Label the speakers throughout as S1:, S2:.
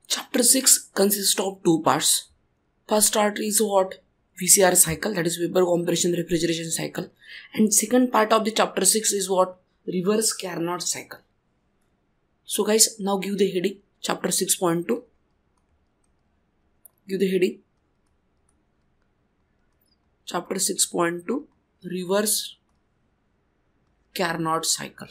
S1: Chapter 6 consists of two parts. First part is what? VCR cycle, that is vapor compression refrigeration cycle. And second part of the chapter 6 is what? Reversed Carnot cycle. So guys, now give the heading, chapter 6.2. Give the heading. Chapter 6.2, Reversed Carnot cycle.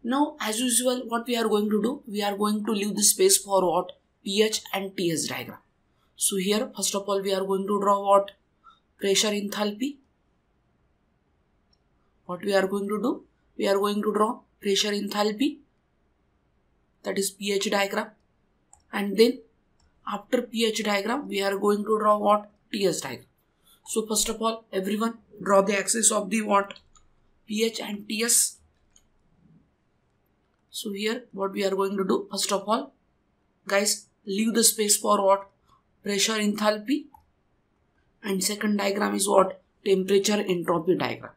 S1: Now, as usual, what we are going to do? We are going to leave the space for what? pH and TS diagram. So here, first of all, we are going to draw what? Pressure enthalpy. What we are going to do? We are going to draw pressure enthalpy. That is pH diagram. And then, after pH diagram, we are going to draw what? TS diagram. So first of all, everyone draw the axis of the what? pH and TS. So here what we are going to do, first of all, guys, leave the space for what? Pressure enthalpy. And second diagram is what? Temperature entropy diagram.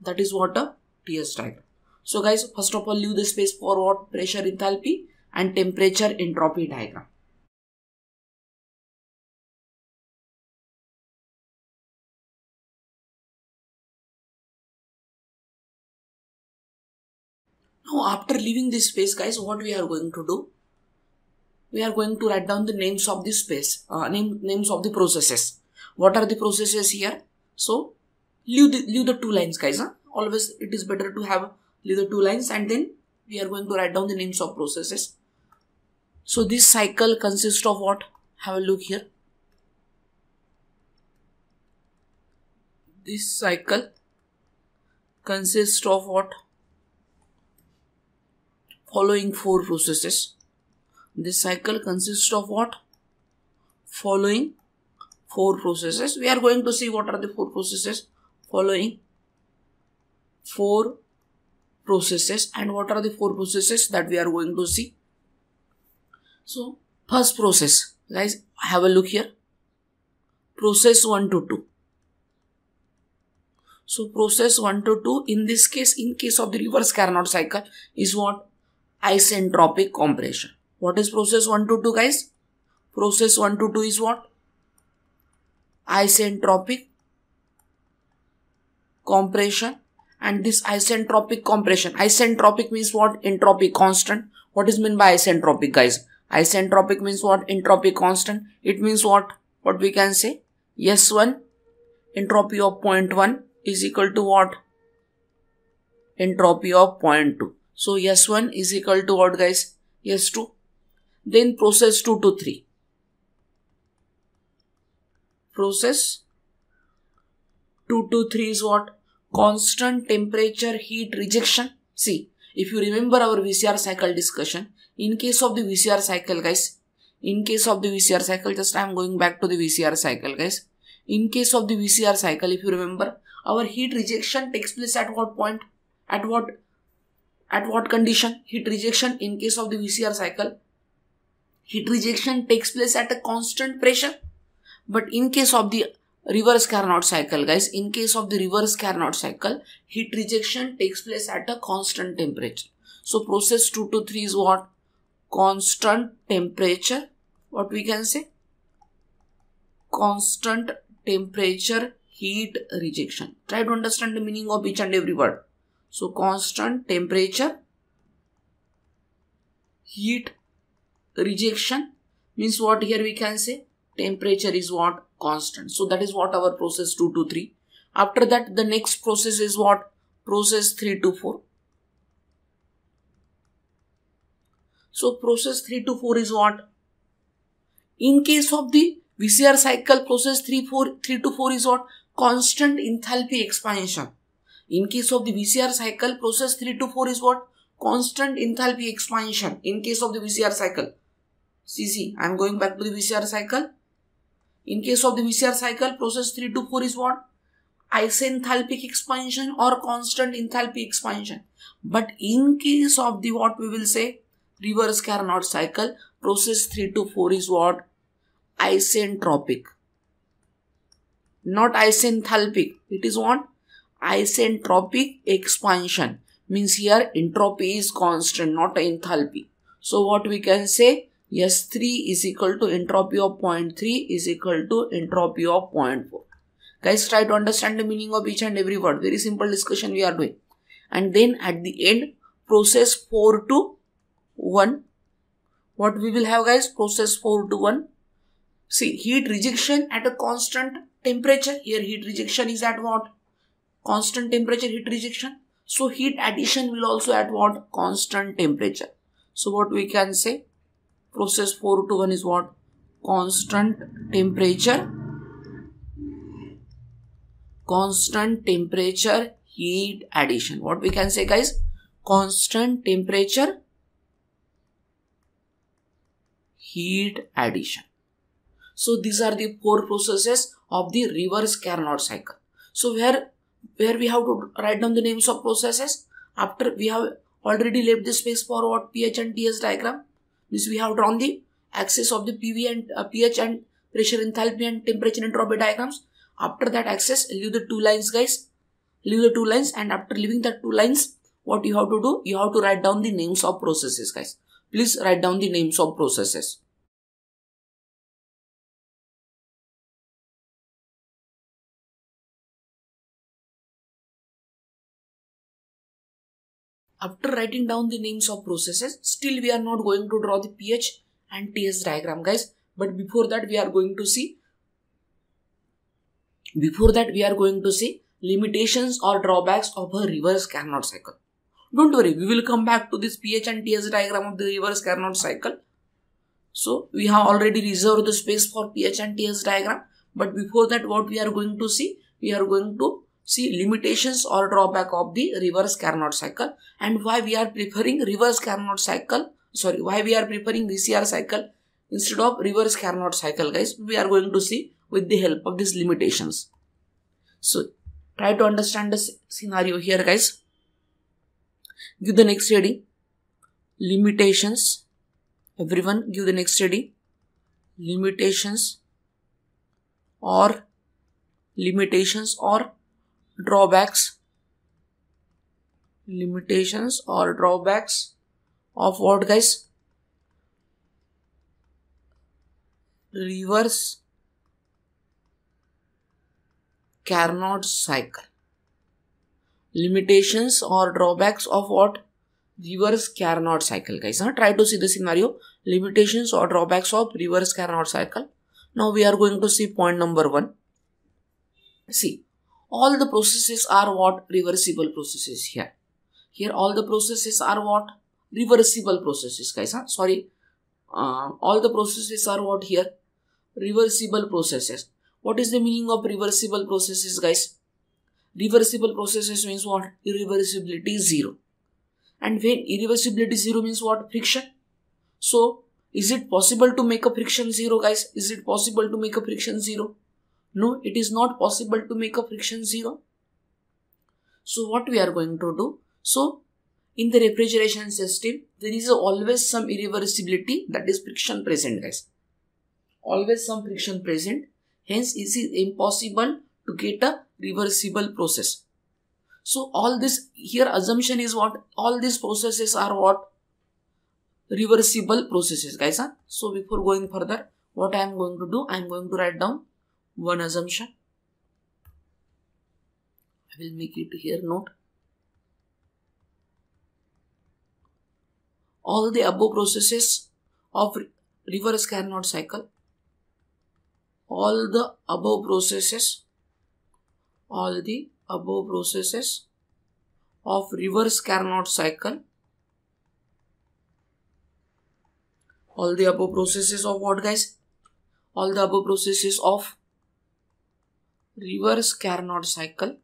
S1: That is what? A TS diagram. So guys, first of all, leave the space for what? Pressure enthalpy and temperature entropy diagram. Now after leaving this space, guys, what we are going to do? We are going to write down the names of the space, names of the processes. What are the processes here? So leave the two lines, guys. Always it is better to have leave the two lines, and then we are going to write down the names of processes. So this cycle consists of what? Have a look here. This cycle consists of what? Following four processes. This cycle consists of what? Following four processes. We are going to see what are the four processes. Following four processes. And what are the four processes that we are going to see? So, first process. Guys, have a look here. Process 1 to 2. So, process 1 to 2, in this case, in case of the reverse Carnot cycle, is what? Isentropic compression. What is process 1 to 2, guys? Process 1 to 2 is what? Isentropic compression. And this isentropic compression. Isentropic means what? Entropy constant. What is meant by isentropic, guys? Isentropic means what? Entropy constant. It means what? What we can say? S1, entropy of 0.1 is equal to what? Entropy of 0.2. So S1 is equal to what, guys? S2. Then process 2 to 3. Process 2 to 3 is what? Constant temperature heat rejection. See, if you remember our VCR cycle discussion, in case of the VCR cycle, guys, in case of the VCR cycle, just I am going back to the VCR cycle, guys. In case of the VCR cycle, if you remember, our heat rejection takes place at what point? At what condition? Heat rejection in case of the VCR cycle, heat rejection takes place at a constant pressure. But in case of the reverse Carnot cycle, guys, in case of the reverse Carnot cycle, heat rejection takes place at a constant temperature. So process 2 to 3 is what? Constant temperature. What we can say? Constant temperature heat rejection. Try to understand the meaning of each and every word. So constant temperature heat rejection means what? Here we can say temperature is what? Constant. So that is what our process 2 to 3. After that, the next process is what? Process 3 to 4. So process 3 to 4 is what? In case of the VCR cycle, process 3 to 4 is what? Constant enthalpy expansion. In case of the VCR cycle, process 3 to 4 is what? Constant enthalpy expansion. In case of the VCR cycle. See, I am going back to the VCR cycle. In case of the VCR cycle, process 3 to 4 is what? Isenthalpic expansion or constant enthalpy expansion. But in case of the what we will say? Reverse Carnot cycle, process 3 to 4 is what? Isentropic. not isenthalpic. It is what? Isentropic expansion. Means here entropy is constant, not enthalpy. So what we can say? S3 is equal to entropy of 0.3 is equal to entropy of 0.4. Guys, try to understand the meaning of each and every word. Very simple discussion we are doing. And then at the end, process 4 to 1. What we will have, guys? Process 4 to 1. See, heat rejection at a constant temperature. Here heat rejection is at what? Constant temperature heat rejection. So heat addition will also at what? Constant temperature. So what we can say? Process 4 to 1 is what? Constant temperature. Constant temperature heat addition. What we can say, guys? Constant temperature heat addition. So these are the 4 processes of the reverse Carnot cycle. So where we have to write down the names of processes? After we have already left the space for what? pH and TS diagram. This we have drawn the axis of the PV and pH and pressure, enthalpy and temperature entropy diagrams. After that axis, leave the 2 lines, guys. Leave the 2 lines, and after leaving the 2 lines, what you have to do? You have to write down the names of processes, guys. Please write down the names of processes. After writing down the names of processes, still we are not going to draw the pH and TS diagram, guys. But before that, we are going to see limitations or drawbacks of a reverse Carnot cycle. Don't worry, we will come back to this pH and TS diagram of the reverse Carnot cycle. So we have already reserved the space for pH and TS diagram. But before that, what we are going to see? We are going to see limitations or drawback of the reverse Carnot cycle and why we are preferring reverse Carnot cycle. Sorry, why we are preferring VCR cycle instead of reverse Carnot cycle, guys. We are going to see with the help of these limitations. So try to understand the scenario here, guys. Give the next heading. Limitations. Everyone give the next heading. Limitations or drawbacks. Limitations or drawbacks of what, guys? Reverse Carnot cycle. Limitations or drawbacks of what? Reverse Carnot cycle, guys. Try to see the scenario. Limitations or drawbacks of reverse Carnot cycle. Now we are going to see point number 1. See, all the processes are what? Reversible processes here. Here all the processes are what? Reversible processes, guys. All the processes are what here? Reversible processes. What is the meaning of reversible processes, guys? Reversible processes means what? Irreversibility is 0. And when irreversibility 0 means what? Friction. So, is it possible to make a friction 0, guys? Is it possible to make a friction 0? No, it is not possible to make a friction 0. So, what we are going to do? So, in the refrigeration system, there is always some irreversibility, that is friction present, guys. Always some friction present. Hence, it is impossible to get a reversible process. So, all this here assumption is what? All these processes are what? Reversible processes, guys. So, before going further, what I am going to do? I am going to write down one assumption. I will make it here note. All the above processes of reverse Carnot cycle. All the above processes of reverse Carnot cycle. All the above processes of what, guys? All the above processes of reverse Carnot cycle.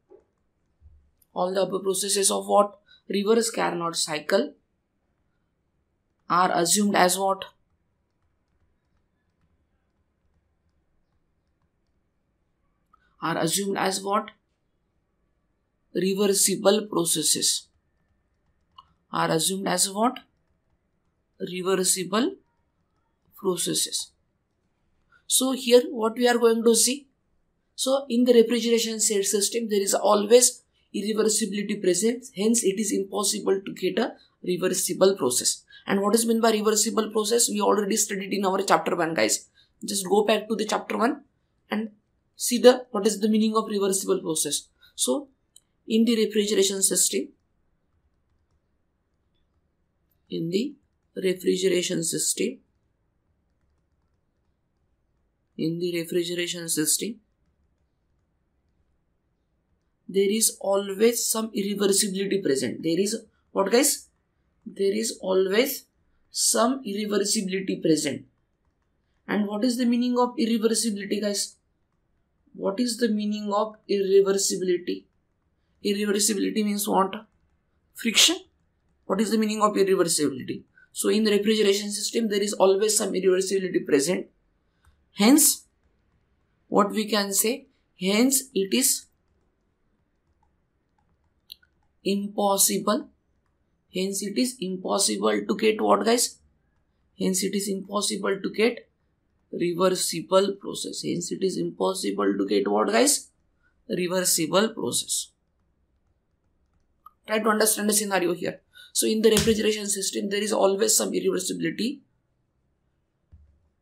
S1: All the above processes of what? Reverse Carnot cycle are assumed as what? Are assumed as what? Reversible processes. Are assumed as what? Reversible processes. So here what we are going to see? So in the refrigeration system, there is always irreversibility present. Hence, it is impossible to get a reversible process. And what is meant by reversible process? We already studied in our chapter 1, guys. Just go back to the chapter 1 and see what is the meaning of reversible process. So in the refrigeration system, there is always some irreversibility present. There is what, guys? There is always some irreversibility present. And what is the meaning of irreversibility, guys? What is the meaning of irreversibility? Irreversibility means what? Friction. What is the meaning of irreversibility? So in the refrigeration system, there is always some irreversibility present. Hence, what we can say? Hence, it is impossible. Hence, it is impossible to get what, guys? Hence, it is impossible to get reversible process. Hence, it is impossible to get what, guys? Reversible process. Try to understand the scenario here. So, in the refrigeration system, there is always some irreversibility.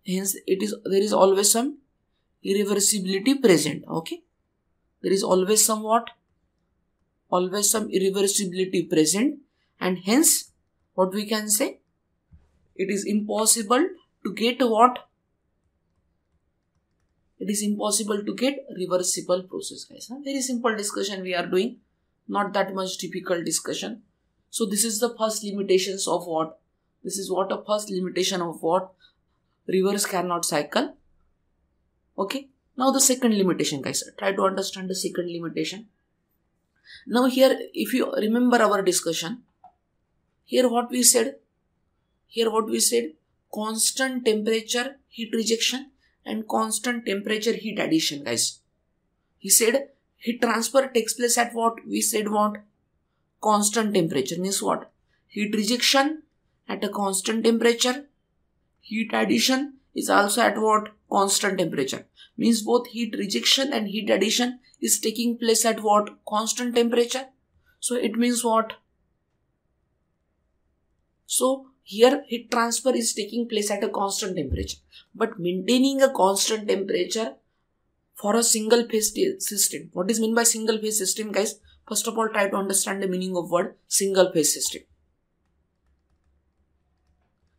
S1: Hence, there is always some irreversibility present. Okay. There is always some what? Always some irreversibility present. And hence, what we can say? It is impossible to get what? It is impossible to get reversible process, guys. Very simple discussion we are doing. Not that much difficult discussion. So this is the first limitations of what? This is what a first limitation of what? Reversed Carnot cycle. Okay. Now the second limitation, guys. Try to understand the second limitation. Now here, if you remember our discussion, here what we said? Constant temperature heat rejection and constant temperature heat addition, guys. He said heat transfer takes place at what? We said what? Constant temperature means what? Heat rejection at a constant temperature. Heat addition is also at what? Constant temperature. Means both heat rejection and heat addition is taking place at what? Constant temperature. So it means what? So here heat transfer is taking place at a constant temperature. But maintaining a constant temperature for a single phase system. What is meant by single phase system, guys? First of all, try to understand the meaning of word single phase system.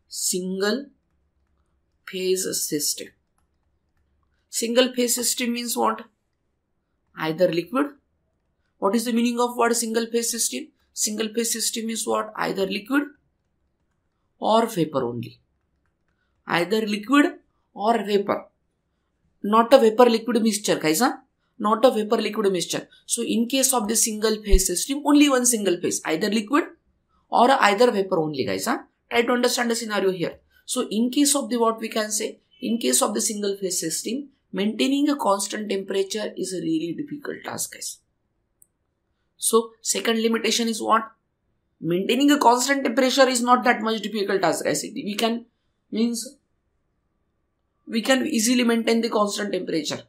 S1: Single phase system. Single phase system means what? Either liquid. What is the meaning of word single phase system? Single phase system is what? Either liquid or vapor only. Either liquid or vapor. Not a vapor liquid mixture, guys. Not a vapor liquid mixture. So in case of the single phase system, only one single phase. Either liquid or either vapor only, guys. Try to understand the scenario here. So in case of the what we can say? In case of the single phase system, maintaining a constant temperature is a really difficult task, guys. So second limitation is what? Maintaining a constant temperature is not that much difficult task, guys. We can easily maintain the constant pressure.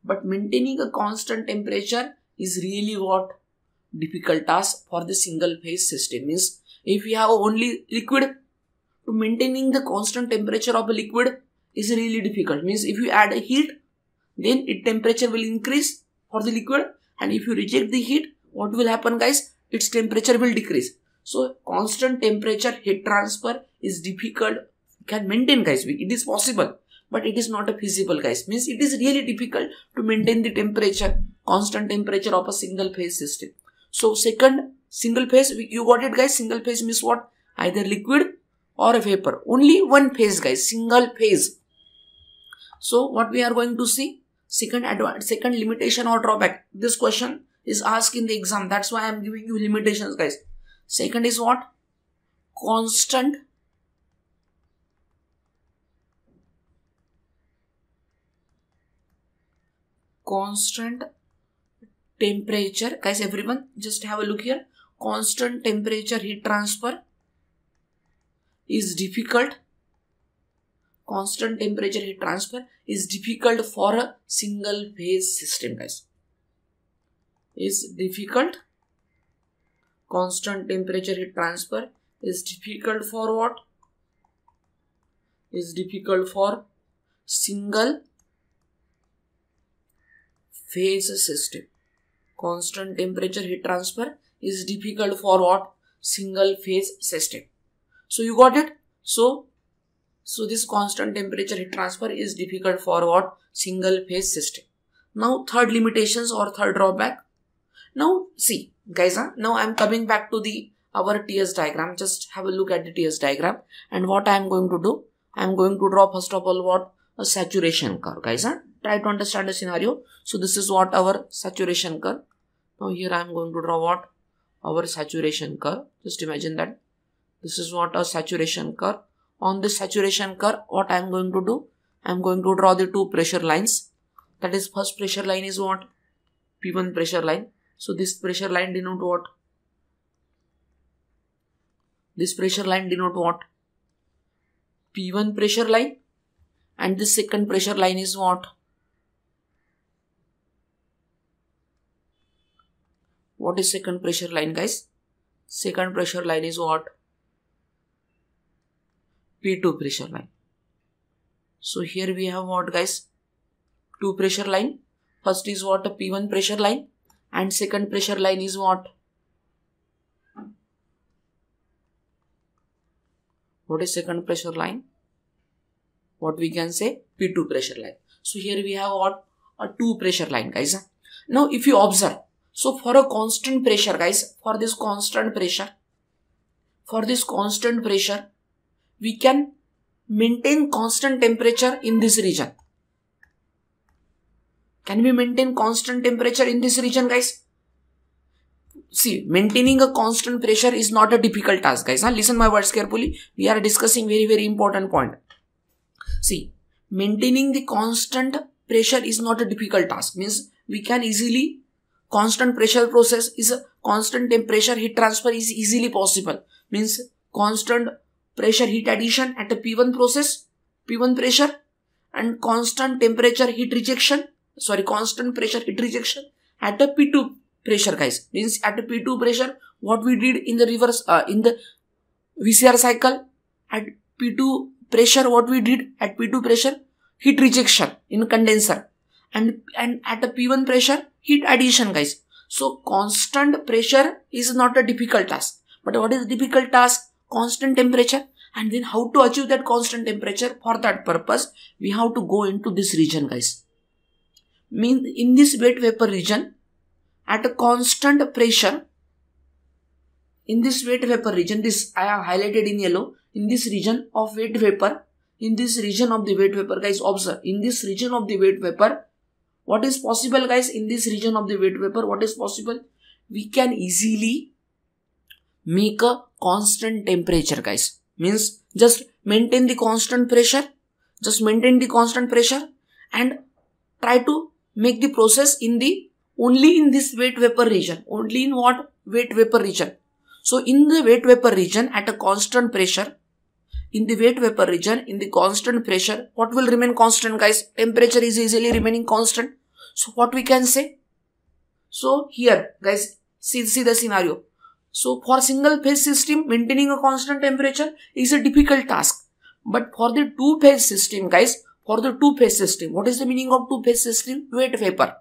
S1: But maintaining a constant temperature is really what? Difficult task for the single phase system. Means if we have only liquid, to maintaining the constant temperature of a liquid is really difficult. Means if you add a heat, then its temperature will increase for the liquid. And if you reject the heat, what will happen, guys? Its temperature will decrease. So constant temperature heat transfer is difficult. Can maintain, guys. It is possible, but it is not a feasible, guys. Means it is really difficult to maintain the temperature, constant temperature of a single phase system. So second, single phase, you got it, guys. Single phase means what? Either liquid or a vapor. Only one phase, guys. Single phase. So what we are going to see? Second limitation or drawback. This question is asked in the exam. That's why I am giving you limitations, guys. Second is what? Constant temperature. Guys, everyone just have a look here. Constant temperature heat transfer is difficult constant temperature heat transfer is difficult for a single phase system, guys. Is difficult. Constant temperature heat transfer is difficult for what? Is difficult for single phase system. Constant temperature heat transfer is difficult for what? Single phase system. So you got it? So this constant temperature heat transfer is difficult for what? Single phase system. Now third limitations or third drawback. Now see guys, now I am coming back to our TS diagram. Just have a look at the TS diagram, and what I am going to do, I am going to draw first of all what? A saturation curve, guys. Try to understand the scenario. So this is what our saturation curve. Now here I am going to draw what? Our saturation curve. Just imagine that this is what a saturation curve. On this saturation curve, what I am going to do? I am going to draw the two pressure lines. That is, first pressure line is what? P1 pressure line. So this pressure line denote what? This pressure line denote what? P1 pressure line. And this second pressure line is what? What is second pressure line, guys? Second pressure line is what? P2 pressure line. So here we have what, guys? Two pressure line. First is what? A P1 pressure line. And second pressure line is what? What is second pressure line? What we can say? P2 pressure line. So here we have what? A two pressure line, guys. Now if you observe, so for a constant pressure, guys, for this constant pressure, we can maintain constant temperature in this region. Can we maintain constant temperature in this region, guys? See, maintaining a constant pressure is not a difficult task, guys. Listen my words carefully. We are discussing very important point. See, maintaining the constant pressure is not a difficult task. Means we can easily, constant pressure process is a constant temperature heat transfer is easily possible. Means constant pressure heat addition at a P1 process, P1 pressure, and constant temperature heat rejection. Constant pressure heat rejection at a P2 pressure, guys. Means at a P2 pressure, what we did in the reverse, in the VCR cycle, at P2 pressure, what we did at P2 pressure, heat rejection in condenser, and at a P1 pressure, heat addition, guys. So constant pressure is not a difficult task. But what is difficult task? Constant temperature. And then how to achieve that constant temperature? For that purpose, we have to go into this region, guys. Mean in this wet vapor region, at a constant pressure, in this wet vapor region, this I have highlighted in yellow, in this region of wet vapor, in this region of the wet vapor, guys, observe, in this region of the wet vapor, what is possible, guys? In this region of the wet vapor, what is possible? We can easily make a constant temperature, guys. Means just maintain the constant pressure, and try to make the process only in this wet vapor region. Only in what? Wet vapor region. So in the wet vapor region at a constant pressure, in the wet vapor region, in the constant pressure, what will remain constant, guys? Temperature is easily remaining constant. So what we can say? So here, guys, see the scenario. So for single phase system, maintaining a constant temperature is a difficult task. But for the two phase system, guys, for the two phase system, what is the meaning of two phase system? Wet vapor.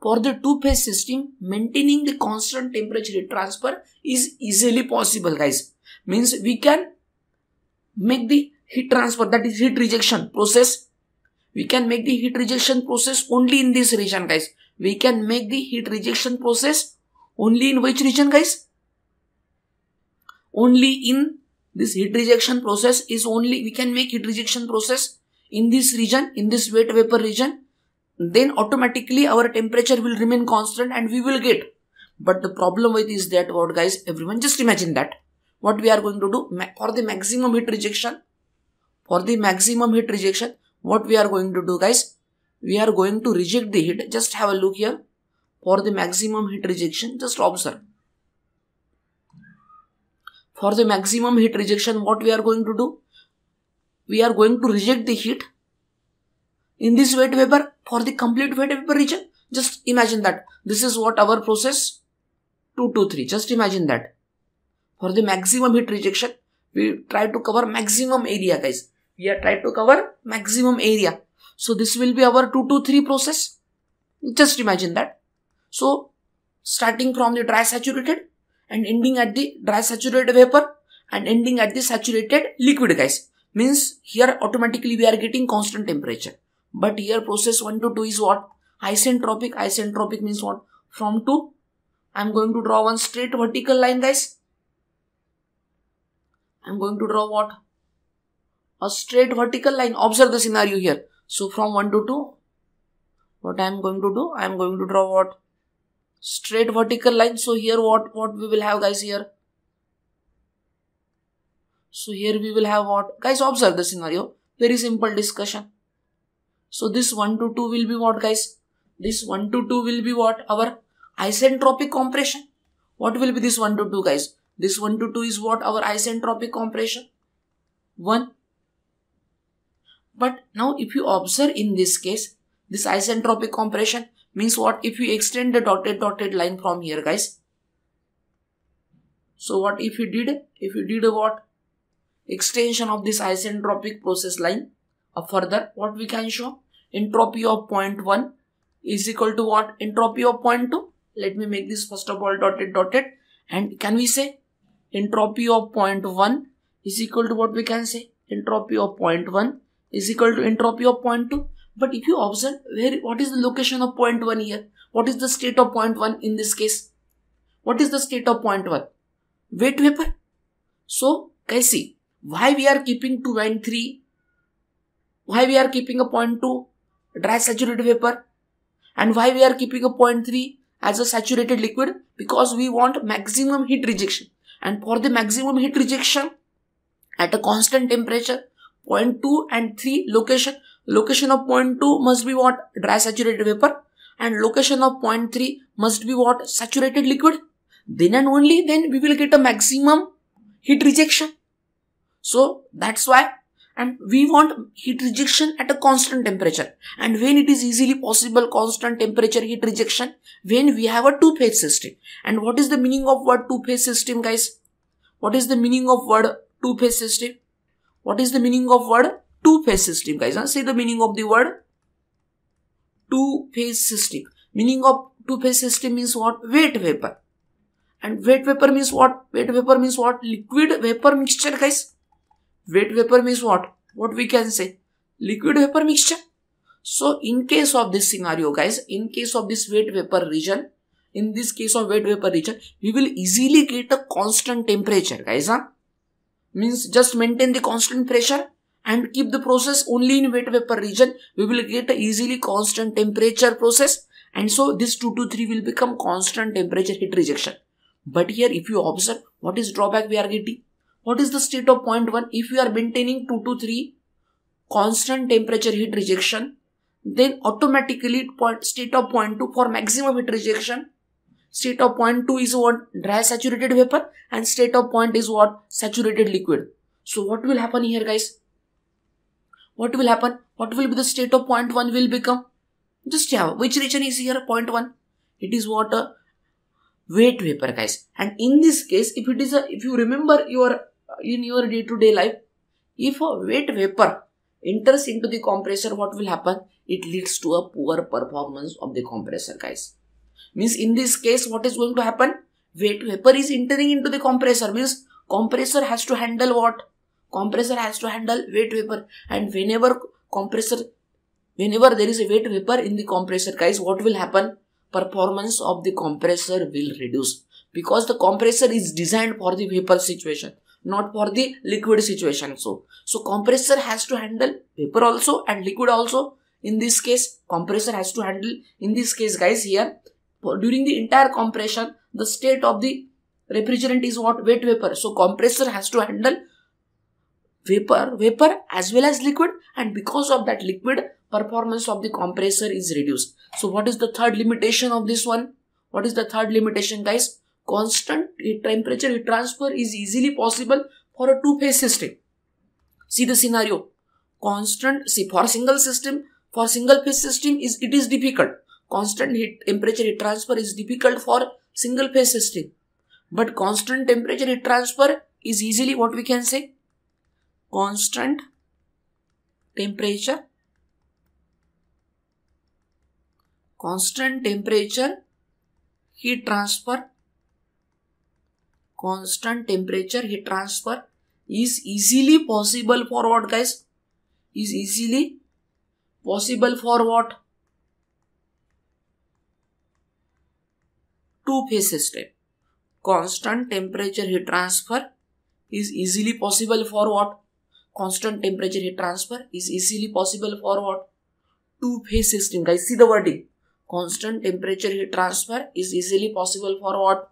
S1: For the two phase system, maintaining the constant temperature heat transfer is easily possible, guys. Means we can make the heat transfer, that is heat rejection process. We can make the heat rejection process only in this region, guys. We can make the heat rejection process only in which region, guys? Only in this heat rejection process is only, we can make heat rejection process in this region, in this wet vapor region. Then automatically our temperature will remain constant and we will get. But the problem with is that what, guys, everyone just imagine that. What we are going to do for the maximum heat rejection, what we are going to do, guys, we are going to reject the heat. Just have a look here. For the maximum heat rejection, just observe. For the maximum heat rejection, what we are going to do? we are going to reject the heat in this wet vapor for the complete wet vapor region. Just imagine that. This is what our process 223. Just imagine that. For the maximum heat rejection, we try to cover maximum area, guys. We are trying to cover maximum area. So this will be our 223 process. Just imagine that. So starting from the dry saturated and ending at the dry saturated vapor and ending at the saturated liquid, guys. Means here automatically we are getting constant temperature. But here process 1 to 2 is what? Isentropic. Isentropic means what? From 2, I am going to draw one straight vertical line, guys. I am going to draw what? A straight vertical line. Observe the scenario here. So from 1 to 2, what I am going to do? I am going to draw what? Straight vertical line. So here what we will have, guys, here? So here we will have what? Guys, observe the scenario. Very simple discussion. So this 1 to 2 will be what, guys? This 1 to 2 will be what? Our isentropic compression. What will be this 1 to 2, guys? This 1 to 2 is what? Our isentropic compression. 1. But now if you observe in this case, this isentropic compression means what? If you extend the dotted line from here, guys. So what if you did? If you did what? Extension of this isentropic process line. Further, what we can show? Entropy of 0.1 is equal to what? Entropy of 0.2. Let me make this first of all dotted. And can we say entropy of 0.1 is equal to what we can say? Entropy of 0.1 is equal to entropy of 0.2. But if you observe, what is the location of 0.1 here? What is the state of 0.1 in this case? What is the state of 0.1? Wet vapor. So, guys, see, why we are keeping 2 and 3? Why we are keeping a 0.2 dry saturated vapor? And why we are keeping a 0.3 as a saturated liquid? Because we want maximum heat rejection. And for the maximum heat rejection at a constant temperature, 0.2 and 3 location of 0.2 must be what? Dry saturated vapor. And location of 0.3 must be what? Saturated liquid. Then and only then we will get a maximum heat rejection. So that's why. And we want heat rejection at a constant temperature. And when it is easily possible constant temperature heat rejection, when we have a two-phase system. And what is the meaning of word two-phase system, guys? What is the meaning of word two-phase system? What is the meaning of word two-phase system, guys? Say the meaning of the word two-phase system. Meaning of two-phase system means what? Wet vapor. And wet vapor means what? Wet vapor means what? Liquid vapor mixture, guys. Wet vapor means what? What we can say? Liquid vapor mixture. So in case of this scenario, guys, in case of this wet vapor region, in this case of wet vapor region, we will easily get a constant temperature, guys. Means just maintain the constant pressure and keep the process only in wet vapor region. We will get a easily constant temperature process. And so this 2 to 3 will become constant temperature heat rejection. But here if you observe, what is drawback we are getting? What is the state of 0.1? If we are maintaining 2 to 3 constant temperature heat rejection, then automatically state of 0.2 for maximum heat rejection. State of 0.2 is what? Dry saturated vapor, and state of 0.1 is what? Saturated liquid. So what will happen here, guys? What will happen? What will be the state of 0.1 will become? Just have which region is here? 0.1. It is what? A wet vapor, guys. And in this case, if it is if you remember in your day-to-day life, if a wet vapor enters into the compressor, what will happen? It leads to a poor performance of the compressor, guys. Means in this case, what is going to happen? Wet vapor is entering into the compressor. Means compressor has to handle what? Compressor has to handle wet vapor. And whenever there is a wet vapor in the compressor, guys, what will happen? Performance of the compressor will reduce. Because the compressor is designed for the vapor situation, not for the liquid situation. So compressor has to handle vapor also and liquid also. In this case, compressor has to handle, in this case, guys, here, during the entire compression, the state of the refrigerant is what? Wet vapor. So compressor has to handle vapor as well as liquid, and because of that liquid, performance of the compressor is reduced. So what is the third limitation of this one? What is the third limitation, guys? Constant temperature heat transfer is easily possible for a two-phase system. See the scenario. constant, see, for single system, for single phase system it is difficult. Constant temperature heat transfer is difficult for single phase system. But constant temperature heat transfer is easily, what we can say, constant temperature heat transfer, constant temperature heat transfer is easily possible for what, guys? Is easily possible for what? Two-phase system. Constant temperature heat transfer is easily possible for what? Constant temperature heat transfer is easily possible for what? Two-phase system. Guys, see the wording. Constant temperature heat transfer is easily possible for what?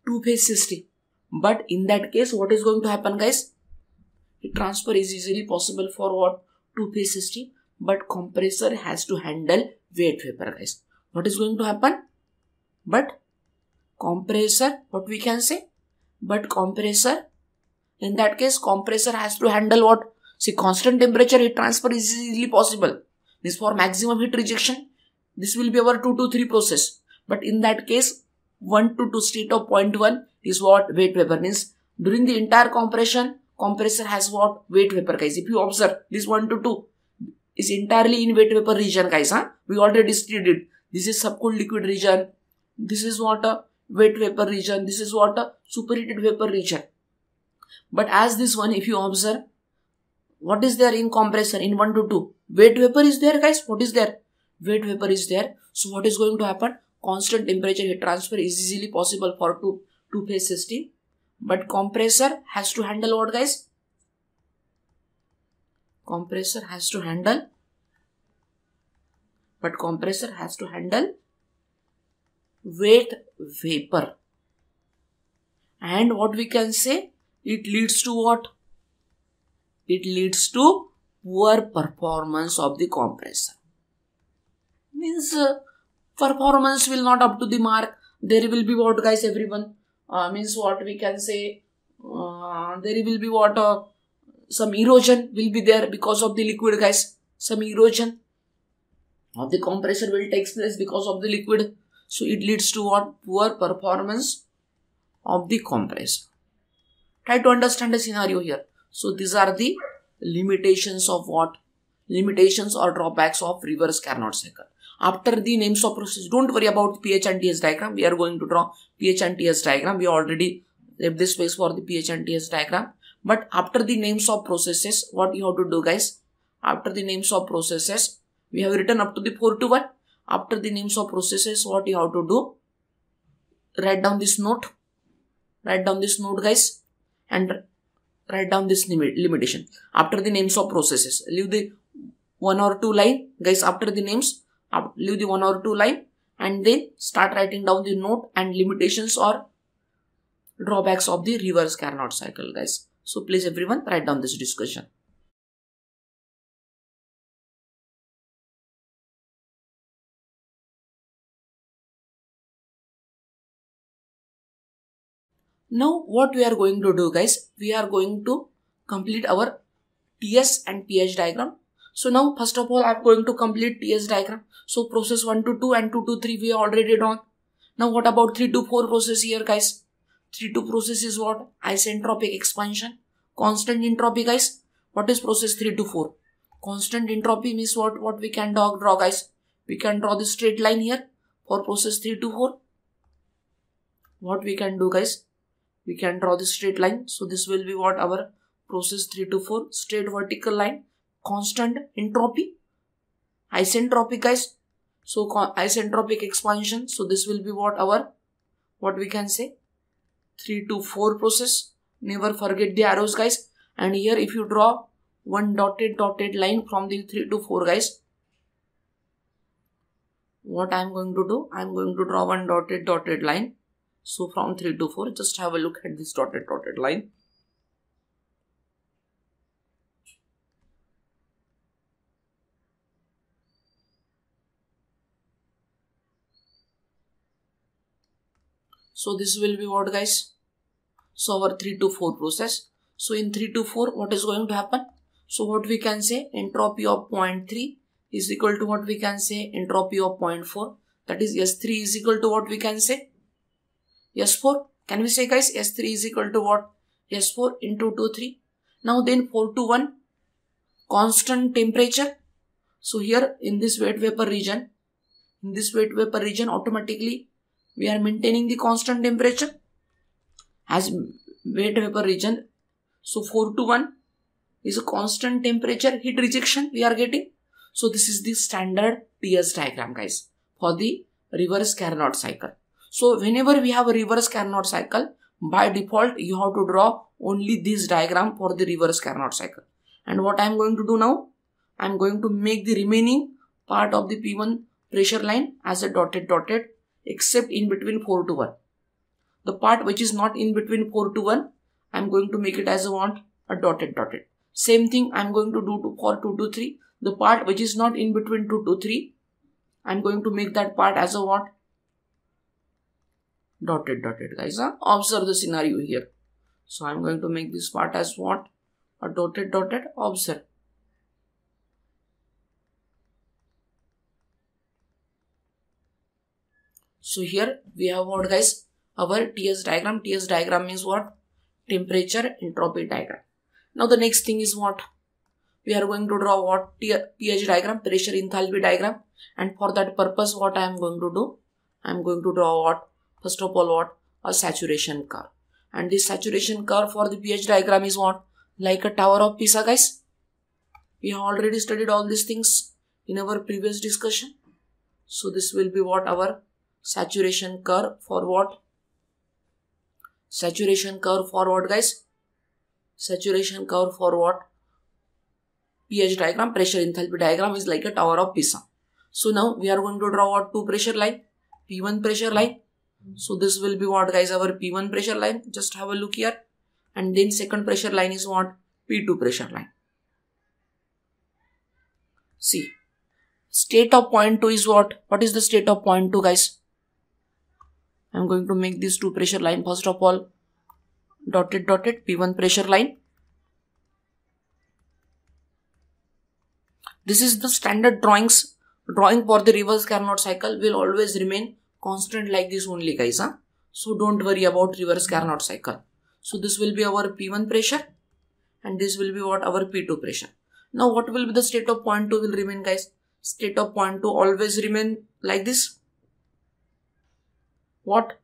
S1: Two-phase system. But in that case, what is going to happen, guys? Heat transfer is easily possible for what? Two-phase system. But compressor has to handle wet vapor, guys. What is going to happen? But compressor, what we can say? But compressor, in that case, compressor has to handle what? See, constant temperature heat transfer is easily possible. This for maximum heat rejection. This will be our 2 to 3 process. But in that case, 1 to 2 state of point 1 is what? Wet vapor. Means during the entire compression, compressor has what? Wet vapor, guys. If you observe, this 1 to 2 is entirely in wet vapor region, guys. We already studied. This is subcooled liquid region. This is what? A wet vapor region. This is what? A superheated vapor region. But as this one, if you observe, what is there in compressor in 1 to 2? Wet vapor is there, guys. What is there? Wet vapor is there. So what is going to happen? Constant temperature heat transfer is easily possible for two-phase system. But compressor has to handle what, guys? Compressor has to handle. But compressor has to handle wet vapor. And what we can say? It leads to what? It leads to poor performance of the compressor. Means performance will not up to the mark. There will be what, guys, everyone? Means what we can say? There will be what? Some erosion will be there because of the liquid, guys. Some erosion of the compressor will take place because of the liquid. So it leads to what? Poor performance of the compressor. Try to understand the scenario here. So these are the limitations of what? Limitations or drawbacks of reverse Carnot cycle. After the names of process, don't worry about pH and TS diagram. We are going to draw pH and TS diagram. We already left this space for the pH and TS diagram. But after the names of processes, what you have to do, guys? After the names of processes, we have written up to the 4 to 1. After the names of processes, what you have to do? Write down this note. Write down this note, guys. And write down this limitation. After the names of processes, leave the 1 or 2 line, guys. After the names, leave the 1 or 2 line, and then start writing down the note and limitations or drawbacks of the reverse Carnot cycle, guys. So please everyone write down this discussion. Now what we are going to do, guys? We are going to complete our TS and pH diagram. So now first of all I am going to complete TS diagram. So process 1 to 2 and 2 to 3 we already done. Now what about 3 to 4 process here, guys? 3 to process is what? Isentropic expansion. Constant entropy, guys. What is process 3 to 4? Constant entropy means what? What we can draw, guys? We can draw the straight line here for process 3 to 4. What we can do, guys? We can draw the straight line. So this will be what? Our process 3 to 4 straight vertical line. Constant entropy. Isentropic, guys. So isentropic expansion. So this will be what? Our, what we can say? 3 to 4 process. Never forget the arrows, guys. And here if you draw one dotted line from the 3 to 4, guys. What I am going to do? I am going to draw one dotted line. So from 3 to 4, just have a look at this dotted line. So this will be what, guys? So our 3 to 4 process. So in 3 to 4, what is going to happen? So what we can say, entropy of 0.3 is equal to what we can say, entropy of 0.4. That is S3 is equal to what we can say, S4. Can we say guys, S3 is equal to what? S4 into 2, 3. Now then 4 to 1, constant temperature. So here in this wet vapor region, automatically we are maintaining the constant temperature as wet vapor region. So 4 to 1 is a constant temperature heat rejection we are getting. So this is the standard TS diagram guys for the reverse Carnot cycle. So whenever we have a reverse Carnot cycle, by default you have to draw only this diagram for the reverse Carnot cycle. And what I am going to do now, I am going to make the remaining part of the P1 pressure line as a dotted except in between 4 to 1. The part which is not in between 4 to 1, I am going to make it as a what? A dotted. Same thing I am going to do for 2 to 3. The part which is not in between 2 to 3, I am going to make that part as a what? Dotted guys. Observe the scenario here. So I am going to make this part as what? A dotted. Observe. So here we have what guys? Our TS diagram. TS diagram means what? Temperature entropy diagram. Now the next thing is what? We are going to draw what? pH diagram, pressure enthalpy diagram. And for that purpose, what I am going to do? I am going to draw what? First of all, what? A saturation curve. And this saturation curve for the pH diagram is what? Like a tower of Pisa guys. We have already studied all these things in our previous discussion. So this will be what? Our saturation curve for what? Saturation curve for what guys? Saturation curve for what? pH diagram, pressure enthalpy diagram is like a tower of Pisa. So now we are going to draw what? Two pressure line, P1 pressure line. So this will be what guys? Our P1 pressure line. Just have a look here. And then second pressure line is what? P2 pressure line. See, state of point 2 is what? What is the state of point 2 guys? I am going to make these two pressure line. First of all, dotted P1 pressure line. This is the standard drawing for the reverse Carnot cycle will always remain constant like this only guys. So don't worry about reverse Carnot cycle. So this will be our P1 pressure and this will be what? Our P2 pressure. Now what will be the state of point 2 will remain guys? State of point 2 always remain like this. What?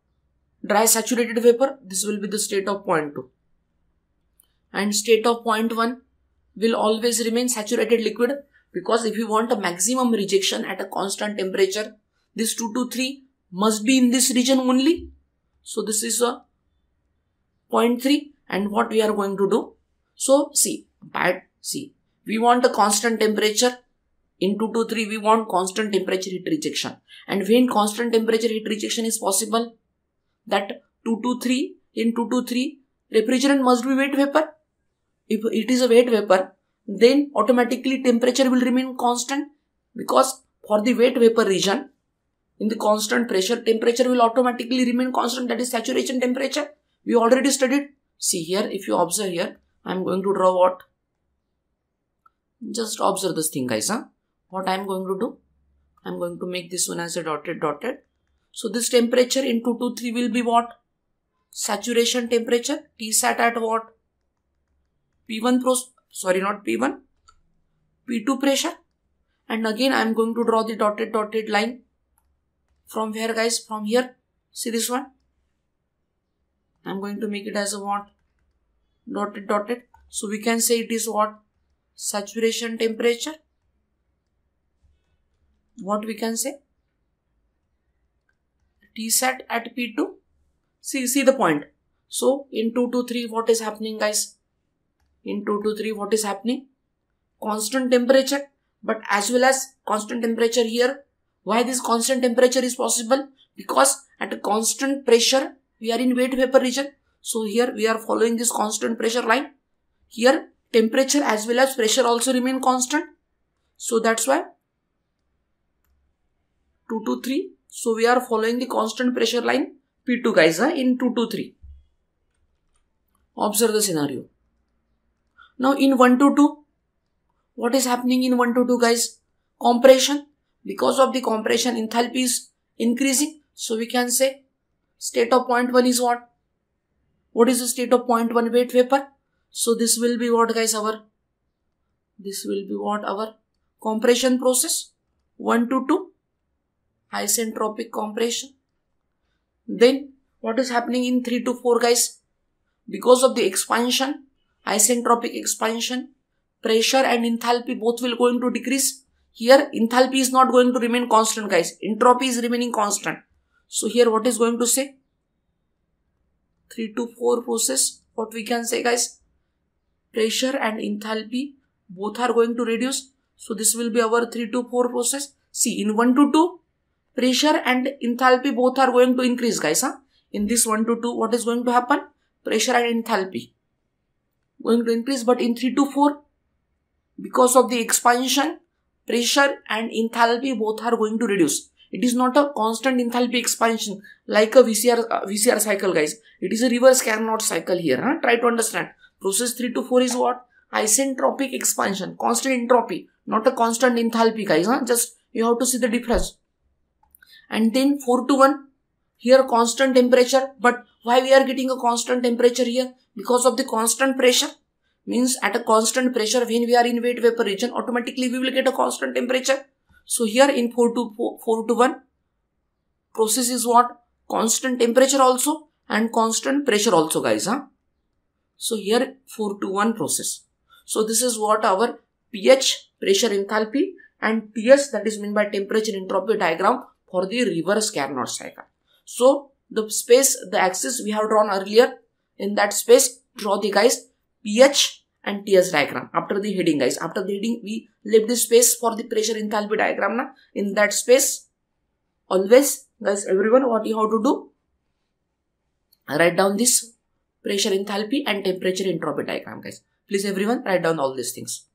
S1: Dry saturated vapor. This will be the state of point 2. And state of point 1 will always remain saturated liquid. Because if you want a maximum rejection at a constant temperature, this 2 to 3 must be in this region only. So this is a 0.3 and what we are going to do. So see, we want a constant temperature. In 2 to 3 we want constant temperature heat rejection. And when constant temperature heat rejection is possible, that 2 to 3, in 2 to 3 refrigerant must be wet vapor. If it is a wet vapor, then automatically temperature will remain constant, because for the wet vapor region in the constant pressure, temperature will automatically remain constant, that is saturation temperature. We already studied. See here, if you observe here, I am going to draw what? Just observe this thing guys. What I am going to do? I am going to make this one as a dotted. So this temperature in 2 to 3 will be what? Saturation temperature. Tsat at what? P1 not P1, P2 pressure. And again I am going to draw the dotted line. From where guys? From here. See this one? I am going to make it as a what? Dotted. So we can say it is what? Saturation temperature. What we can say? Tsat at P2. See the point. So in 2 to 3 what is happening guys? In 2 to 3 what is happening? Constant temperature, but as well as constant temperature here. Why this constant temperature is possible? Because at a constant pressure we are in wet vapor region. So here we are following this constant pressure line. Here temperature as well as pressure also remain constant. So that's why 2 to 3. So we are following the constant pressure line P2 guys in 2 to 3. Observe the scenario. Now in 1 to 2, what is happening in 1 to 2 guys? Compression. Because of the compression, enthalpy is increasing. So we can say state of point 1 is what? What is the state of point 1 wet vapor? So this will be what guys? Our compression process. 1 to 2, isentropic compression. Then what is happening in 3 to 4 guys? Because of the expansion, isentropic expansion, pressure and enthalpy both will going to decrease. Here enthalpy is not going to remain constant guys. Entropy is remaining constant. So here what is going to say? 3 to 4 process. What we can say guys? Pressure and enthalpy both are going to reduce. So this will be our 3 to 4 process. See, in 1 to 2, pressure and enthalpy both are going to increase guys. In this 1 to 2, what is going to happen? Pressure and enthalpy going to increase. But in 3 to 4, because of the expansion, pressure and enthalpy both are going to reduce. It is not a constant enthalpy expansion like a VCR cycle guys. It is a reverse Carnot cycle here. Try to understand. Process 3 to 4 is what? Isentropic expansion, constant entropy, not a constant enthalpy guys. Just you have to see the difference. And then 4 to 1, here constant temperature. But why we are getting a constant temperature here? Because of the constant pressure. Means at a constant pressure, when we are in wet vapor region, automatically we will get a constant temperature. So here in 4 to 1, process is what? Constant temperature also and constant pressure also guys. So here 4 to 1 process. So this is what our pH, pressure, enthalpy, and TS, that is meant by temperature entropy diagram for the reverse Carnot cycle. So the space, the axis we have drawn earlier, in that space draw the guys pH and TS diagram after the heading guys. After the heading we left the space for the pressure enthalpy diagram. In that space always guys, everyone, what you have to do? Write down this pressure enthalpy and temperature entropy diagram guys. Please everyone write down all these things.